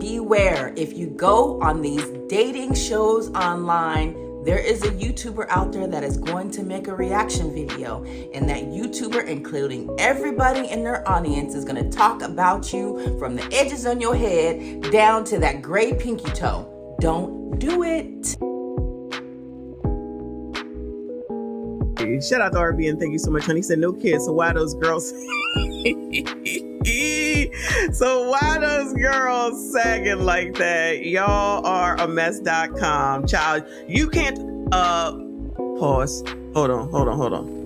beware. If you go on these dating shows online, there is a YouTuber out there that is going to make a reaction video, and that YouTuber, including everybody in their audience, is going to talk about you from the edges on your head down to that gray pinky toe. Don't do it. Shout out to RB and thank you so much, honey. He said no kids, so why those girls? So why those girls sagging like that? Y'all are a mess.com. Child, you can't pause. Hold on.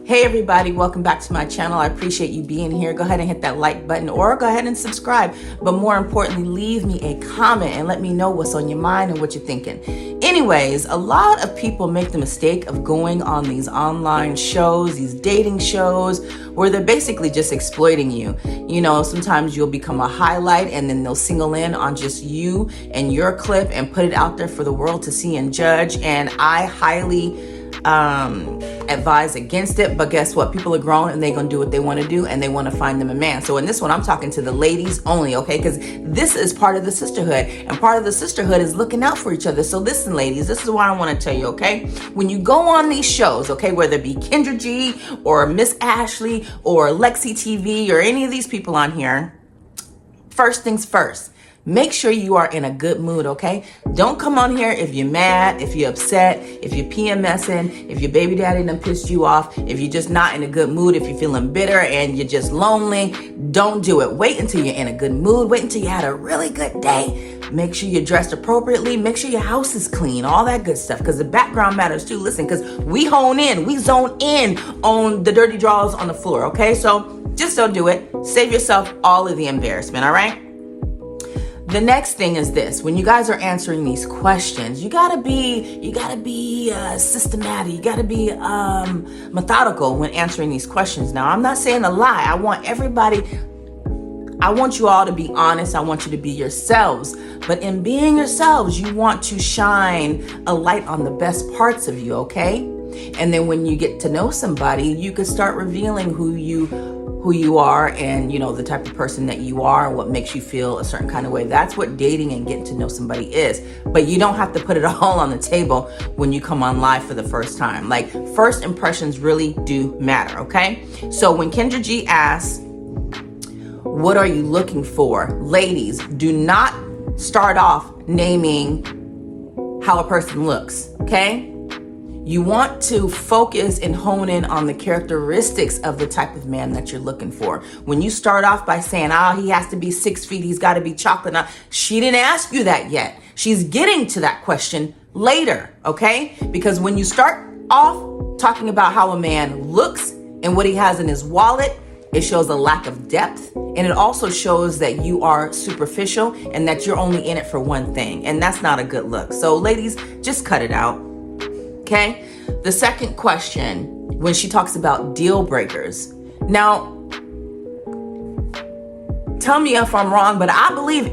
Hey everybody, welcome back to my channel. I appreciate you being here. Go ahead and hit that like button or go ahead and subscribe. But more importantly, leave me a comment and let me know what's on your mind and what you're thinking. Anyways, a lot of people make the mistake of going on these online shows, these dating shows, where they're basically just exploiting you. You know, sometimes you'll become a highlight and then they'll single in on just you and your clip and put it out there for the world to see and judge. And I highly advise against it, but guess what? People are grown and they're gonna do what they want to do, and they want to find them a man. So in this one, I'm talking to the ladies only, okay? Because this is part of the sisterhood, and part of the sisterhood is looking out for each other. So listen, ladies, this is what I want to tell you, okay? When you go on these shows, okay, whether it be Kendra G or Miss Ashley or Lexi TV or any of these people on here, first things first, make sure you are in a good mood, okay? Don't come on here if you're mad, if you're upset, if you're PMSing, if your baby daddy done pissed you off, if you're just not in a good mood, if you're feeling bitter and you're just lonely. Don't do it. Wait until you're in a good mood. Wait until you had a really good day. Make sure you're dressed appropriately. Make sure your house is clean, all that good stuff, because the background matters too. Listen, because we zone in on the dirty drawers on the floor, okay? So just don't do it. Save yourself all of the embarrassment, all right? The next thing is this: when you guys are answering these questions, you gotta be systematic. You gotta be methodical when answering these questions. Now, I'm not saying a lie. I want you all to be honest. I want you to be yourselves. But in being yourselves, you want to shine a light on the best parts of you, okay? And then when you get to know somebody, you can start revealing who you are and, you know, the type of person that you are and what makes you feel a certain kind of way. That's what dating and getting to know somebody is. But you don't have to put it all on the table when you come on live for the first time. Like, first impressions really do matter, okay? So when Kendra G asks, what are you looking for? Ladies, do not start off naming how a person looks, okay? You want to focus and hone in on the characteristics of the type of man that you're looking for. When you start off by saying, he has to be 6 feet, he's got to be chocolate. Now, she didn't ask you that yet. She's getting to that question later, okay? Because when you start off talking about how a man looks and what he has in his wallet, it shows a lack of depth. And it also shows that you are superficial and that you're only in it for one thing. And that's not a good look. So ladies, just cut it out. Okay. The second question, when she talks about deal breakers. Now, tell me if I'm wrong, but I believe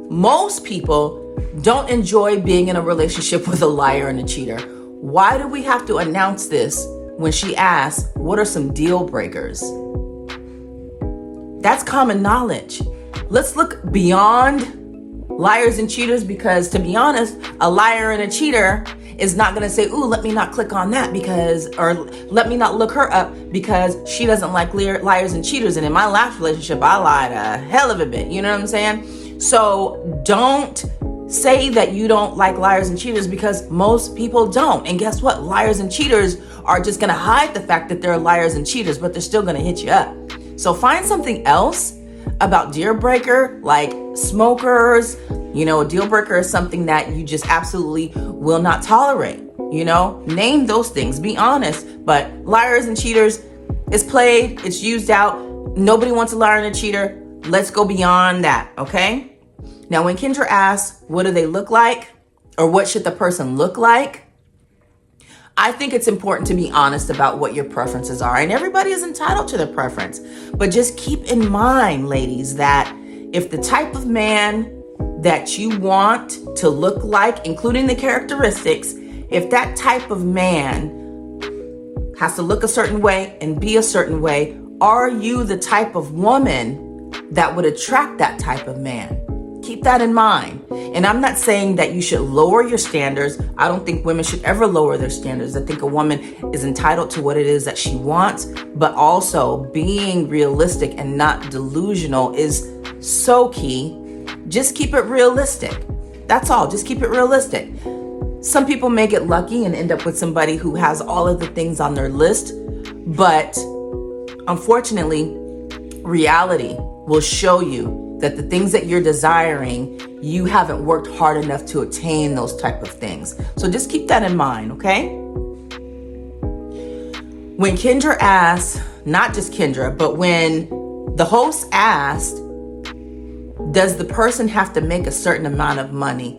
most people don't enjoy being in a relationship with a liar and a cheater. Why do we have to announce this when she asks, what are some deal breakers? That's common knowledge. Let's look beyond liars and cheaters, because to be honest, a liar and a cheater is not going to say, ooh, let me not click on that or let me not look her up because she doesn't like liars and cheaters. And in my last relationship, I lied a hell of a bit. You know what I'm saying? So don't say that you don't like liars and cheaters, because most people don't. And guess what? Liars and cheaters are just going to hide the fact that they're liars and cheaters, but they're still going to hit you up. So find something else about deal breaker, like smokers. You know, a deal breaker is something that you just absolutely will not tolerate. You know, name those things, be honest. But liars and cheaters is played, it's used out. Nobody wants a liar and a cheater. Let's go beyond that, okay? Now, when Kendra asks, what do they look like? Or what should the person look like? I think it's important to be honest about what your preferences are. And everybody is entitled to their preference. But just keep in mind, ladies, that if the type of man that you want to look like, including the characteristics, if that type of man has to look a certain way and be a certain way, are you the type of woman that would attract that type of man. Keep that in mind. And I'm not saying that you should lower your standards. I don't think women should ever lower their standards. I think a woman is entitled to what it is that she wants, but also being realistic and not delusional is so key. Just keep it realistic. That's all. Just keep it realistic. Some people may get lucky and end up with somebody who has all of the things on their list, but unfortunately, reality will show you that the things that you're desiring, you haven't worked hard enough to attain those type of things. So just keep that in mind, okay? When Kendra asked, not just Kendra, but when the host asked, does the person have to make a certain amount of money?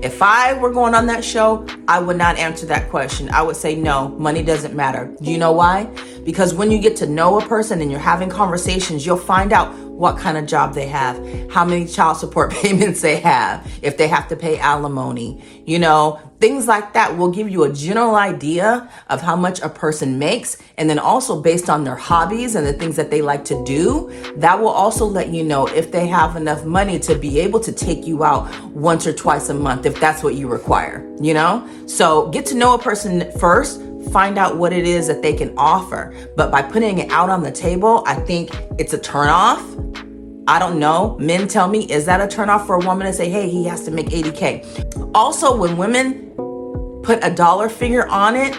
If I were going on that show, I would not answer that question. I would say, no, money doesn't matter. Do you know why? Because when you get to know a person and you're having conversations, you'll find out what kind of job they have, how many child support payments they have, if they have to pay alimony, things like that will give you a general idea of how much a person makes. And then also based on their hobbies and the things that they like to do, that will also let you know if they have enough money to be able to take you out once or twice a month, if that's what you require, So get to know a person first. Find out what it is that they can offer. But by putting it out on the table, I think it's a turnoff. I don't know. Men tell me, is that a turnoff for a woman to say, hey, he has to make 80K? Also, when women put a dollar figure on it,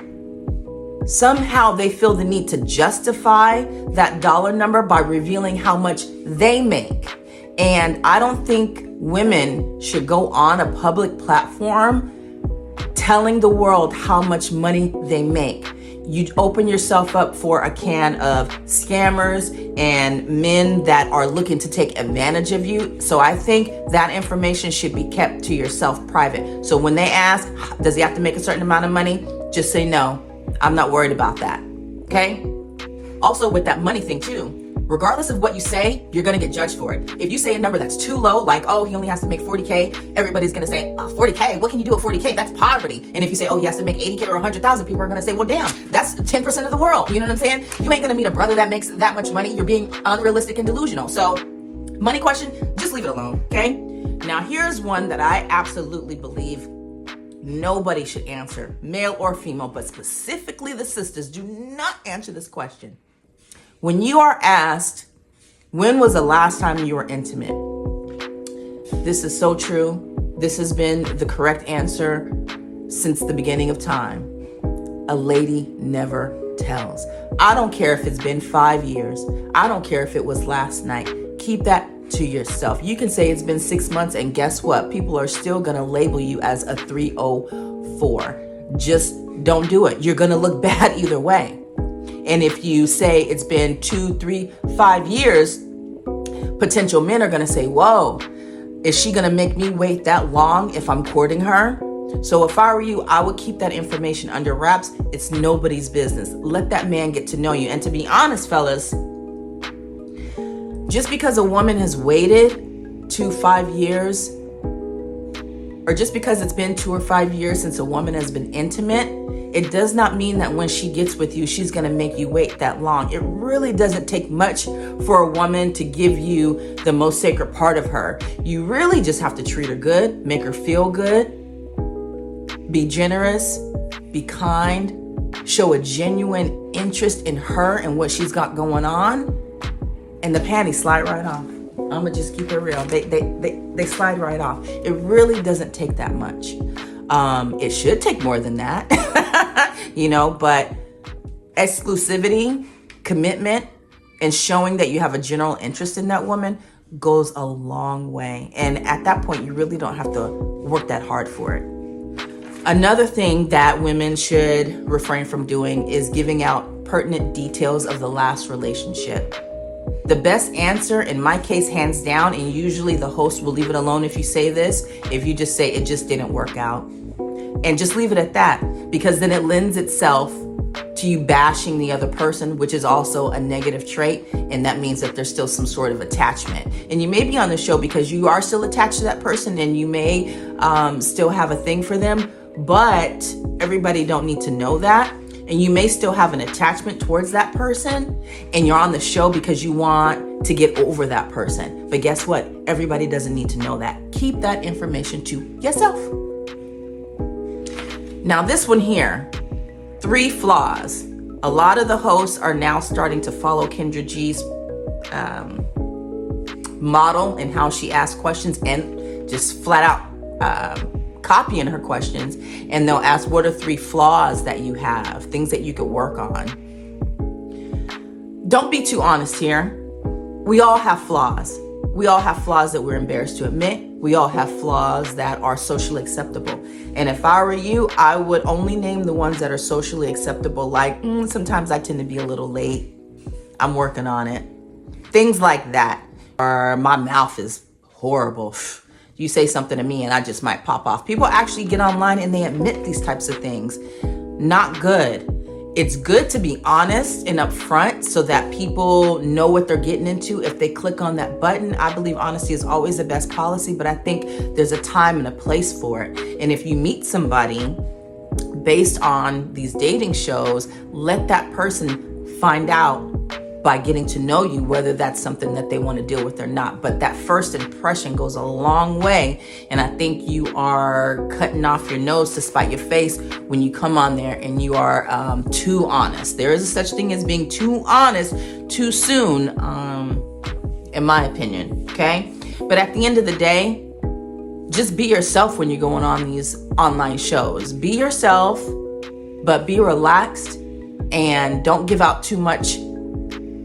somehow they feel the need to justify that dollar number by revealing how much they make. And I don't think women should go on a public platform telling the world how much money they make. You open yourself up for a can of scammers and men that are looking to take advantage of you. So I think that information should be kept to yourself private. So when they ask, does he have to make a certain amount of money? Just say, no, I'm not worried about that. Okay? Also with that money thing too, regardless of what you say, you're going to get judged for it. If you say a number that's too low, like, oh, he only has to make 40K, everybody's going to say, 40K, what can you do at 40K? That's poverty. And if you say, oh, he has to make 80K or 100,000, people are going to say, well, damn, that's 10% of the world. You know what I'm saying? You ain't going to meet a brother that makes that much money. You're being unrealistic and delusional. So money question, just leave it alone. Okay. Now here's one that I absolutely believe nobody should answer, male or female, but specifically the sisters. Do not answer this question. When you are asked, when was the last time you were intimate? This is so true. This has been the correct answer since the beginning of time. A lady never tells. I don't care if it's been 5 years. I don't care if it was last night. Keep that to yourself. You can say it's been 6 months, and guess what? People are still going to label you as a 304. Just don't do it. You're going to look bad either way. And if you say it's been 2, 3, 5 years, potential men are going to say, whoa, is she going to make me wait that long if I'm courting her? So if I were you, I would keep that information under wraps. It's nobody's business. Let that man get to know you. And to be honest, fellas, just because a woman has waited 2, 5 years, or just because it's been 2 or 5 years since a woman has been intimate, it does not mean that when she gets with you, she's going to make you wait that long. It really doesn't take much for a woman to give you the most sacred part of her. You really just have to treat her good, make her feel good, be generous, be kind, show a genuine interest in her and what she's got going on, and the panties slide right off. I'm going to just keep it real. They slide right off. It really doesn't take that much. It should take more than that, but exclusivity, commitment, and showing that you have a general interest in that woman goes a long way. And at that point, you really don't have to work that hard for it. Another thing that women should refrain from doing is giving out pertinent details of the last relationship. The best answer, in my case, hands down, and usually the host will leave it alone if you say this, if you just say it just didn't work out. And just leave it at that, because then it lends itself to you bashing the other person, which is also a negative trait. And that means that there's still some sort of attachment. And you may be on the show because you are still attached to that person and you may still have a thing for them, but everybody don't need to know that. And you may still have an attachment towards that person, and you're on the show because you want to get over that person. But guess what? Everybody doesn't need to know that. Keep that information to yourself. Now this one here, 3 flaws. A lot of the hosts are now starting to follow Kendra G's model and how she asks questions, and just flat out copying her questions. And they'll ask, what are 3 flaws that you have, things that you could work on? Don't be too honest here. We all have flaws. We all have flaws that we're embarrassed to admit. We all have flaws that are socially acceptable. And if I were you, I would only name the ones that are socially acceptable, like sometimes I tend to be a little late. I'm working on it. Things like that. Or my mouth is horrible. You say something to me and I just might pop off. People actually get online and they admit these types of things. Not good. It's good to be honest and upfront so that people know what they're getting into. If they click on that button, I believe honesty is always the best policy, but I think there's a time and a place for it. And if you meet somebody based on these dating shows, let that person find out by getting to know you whether that's something that they want to deal with or not. But that first impression goes a long way, and I think you are cutting off your nose to spite your face when you come on there and you are too honest. There is a such thing as being too honest too soon, in my opinion, okay? But at the end of the day, just be yourself when you're going on these online shows. Be yourself, but be relaxed and don't give out too much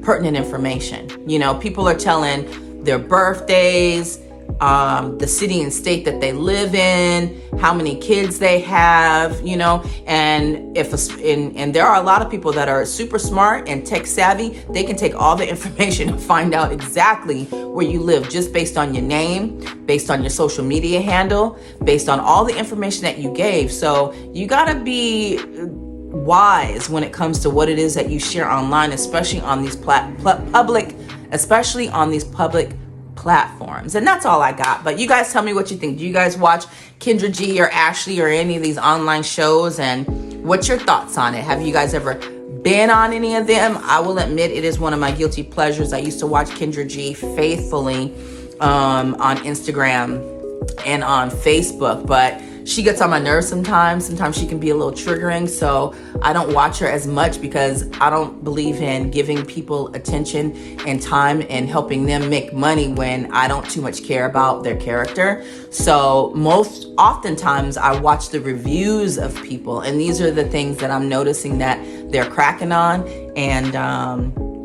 pertinent information. You know, people are telling their birthdays, the city and state that they live in, how many kids they have, you know, and and there are a lot of people that are super smart and tech savvy. They can take all the information and find out exactly where you live just based on your name, based on your social media handle, based on all the information that you gave. So you gotta be wise when it comes to what it is that you share online, especially on these public platforms. And that's all I got. But you guys tell me what you think. Do you guys watch Kendra G or Ashley or any of these online shows? And what's your thoughts on it? Have you guys ever been on any of them? I will admit it is one of my guilty pleasures. I used to watch Kendra G faithfully on Instagram and on Facebook, but she gets on my nerves sometimes. Sometimes she can be a little triggering, so I don't watch her as much because I don't believe in giving people attention and time and helping them make money when I don't too much care about their character. So most oftentimes I watch the reviews of people, and these are the things that I'm noticing that they're cracking on, and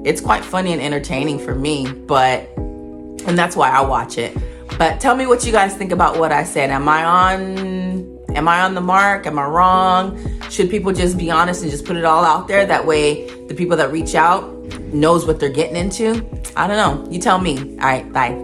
it's quite funny and entertaining for me, and that's why I watch it. But tell me what you guys think about what I said. Am I on the mark? Am I wrong? Should people just be honest and just put it all out there? That way the people that reach out knows what they're getting into. I don't know. You tell me. All right, bye.